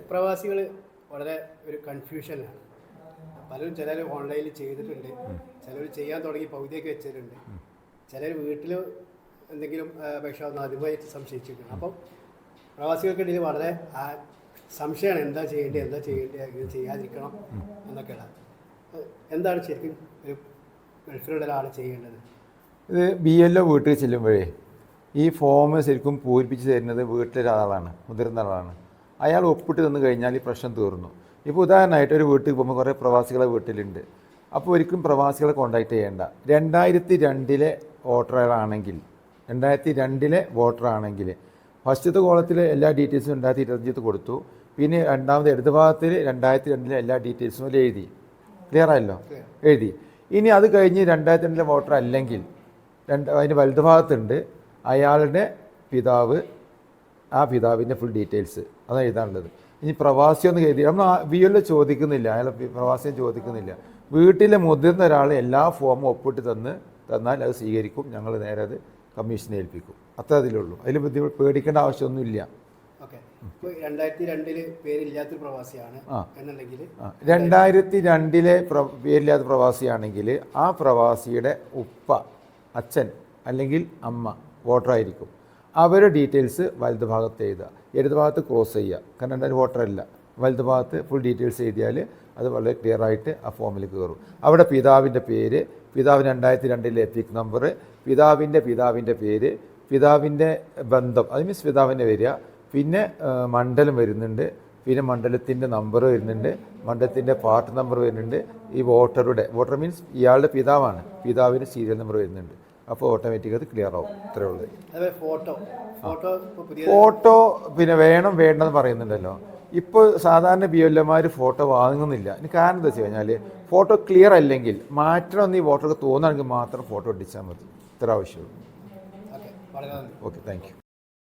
പ്രവാസികൾ വളരെ ഒരു കൺഫ്യൂഷനിലാണ്. പലരും ചിലർ ഓൺലൈനിൽ ചെയ്തിട്ടുണ്ട്, ചിലർ ചെയ്യാൻ തുടങ്ങി പകുതിയൊക്കെ വെച്ചിട്ടുണ്ട്, ചിലർ വീട്ടിൽ എന്തെങ്കിലും അപേക്ഷ വന്നാൽ അതുമായി സംശയിച്ചിട്ടുണ്ട്. അപ്പം പ്രവാസികൾക്കിടയിൽ വളരെ സംശയമാണ് എന്താ ചെയ്യേണ്ടത് ഇത് ചെയ്യാതിരിക്കണം എന്നൊക്കെയാണ്. എന്താണ് ശരിക്കും ഒരു ഗൾഫിലുള്ള ഒരാൾ ചെയ്യേണ്ടത്? ഇത് BLO വീട്ടിൽ ചെല്ലുമ്പോഴേ ഈ ഫോം ശരിക്കും പൂരിപ്പിച്ച് തരുന്നത് വീട്ടിലൊരാളാണ്, മുതിർന്ന ആളാണ്. അയാൾ ഒപ്പിട്ട് തന്നു കഴിഞ്ഞാൽ ഈ പ്രശ്നം തീർന്നു. ഇപ്പോൾ ഉദാഹരണമായിട്ട് ഒരു വീട്ടിൽ പോകുമ്പോൾ കുറേ പ്രവാസികളെ വീട്ടിലുണ്ട്. അപ്പോൾ ഒരിക്കലും പ്രവാസികളെ കോൺടാക്ട് ചെയ്യേണ്ട. 2002 വോട്ടറാണെങ്കിൽ ഫസ്റ്റത്തെ കോളത്തിൽ എല്ലാ ഡീറ്റെയിൽസും 2025 കൊടുത്തു. പിന്നെ രണ്ടാമത് ഇടത് ഭാഗത്തിൽ 2002 എല്ലാ ഡീറ്റെയിൽസും എഴുതി. ക്ലിയർ ആയല്ലോ? എഴുതി. ഇനി അത് കഴിഞ്ഞ് 2002 വോട്ടർ അല്ലെങ്കിൽ അതിന് വലത് ഭാഗത്തുണ്ട് അയാളുടെ പിതാവ്, ആ പിതാവിൻ്റെ ഫുൾ ഡീറ്റെയിൽസ് അതാണ് എഴുതാനുള്ളത്. ഇനി പ്രവാസിയൊന്നും എഴുതി നമ്മൾ BLO ചോദിക്കുന്നില്ല, അയാൾ പ്രവാസിയും ചോദിക്കുന്നില്ല. വീട്ടിലെ മുതിർന്ന ഒരാൾ എല്ലാ ഫോമും ഒപ്പിട്ട് തന്നാൽ അത് സ്വീകരിക്കും, ഞങ്ങൾ നേരെ അത് കമ്മീഷനെ ഏൽപ്പിക്കും. അത്ര അതിലുള്ളൂ. അതിൽ പേടിക്കേണ്ട ആവശ്യമൊന്നുമില്ല. 2002 പേരില്ലാത്തൊരു പ്രവാസിയാണ് എന്നുണ്ടെങ്കിൽ 2002 പേരില്ലാത്ത പ്രവാസിയാണെങ്കിൽ ആ പ്രവാസിയുടെ ഉപ്പ, അച്ഛൻ അല്ലെങ്കിൽ അമ്മ വോട്ടറായിരിക്കും. അവരുടെ ഡീറ്റെയിൽസ് വലത് ഭാഗത്ത് എഴുതുക, ഇടത് ഭാഗത്ത് ക്രോസ് ചെയ്യുക. കാരണം എന്തായാലും വോട്ടറല്ല, വലത് ഭാഗത്ത് ഫുൾ ഡീറ്റെയിൽസ് എഴുതിയാൽ അത് വളരെ ക്ലിയർ ആയിട്ട് ആ ഫോമിൽ കയറും. അവിടെ പിതാവിൻ്റെ പേര്, പിതാവിന് 2002 എപ്പിക് നമ്പർ, പിതാവിൻ്റെ പേര്, പിതാവിൻ്റെ ബന്ധം, അത് മീൻസ് പിതാവിൻ്റെ വരിക, പിന്നെ മണ്ഡലം വരുന്നുണ്ട്, പിന്നെ മണ്ഡലത്തിൻ്റെ നമ്പർ വരുന്നുണ്ട്, മണ്ഡലത്തിൻ്റെ പാർട്ട് നമ്പർ വരുന്നുണ്ട്. ഈ വോട്ടർ മീൻസ് ഇയാളുടെ പിതാവാണ്, പിതാവിന് സീരിയൽ നമ്പർ വരുന്നുണ്ട്. അപ്പോൾ ഓട്ടോമാറ്റിക് അത് ക്ലിയർ ആവും. ഇത്രയേ ഉള്ളൂ. ഫോട്ടോ പിന്നെ വേണ്ടെന്ന് പറയുന്നുണ്ടല്ലോ. ഇപ്പോൾ സാധാരണ BLOമാർ ഫോട്ടോ വാങ്ങുന്നില്ല. ഇനി കാരണം എന്താ വെച്ച് കഴിഞ്ഞാൽ ഫോട്ടോ ക്ലിയർ അല്ലെങ്കിൽ മാറ്റണമെന്ന് ഈ വോട്ടർക്ക് തോന്നുകയാണെങ്കിൽ മാത്രം ഫോട്ടോ അടിച്ചാൽ മതി. ഇത്ര ആവശ്യമുള്ളൂ. Okay, thank you.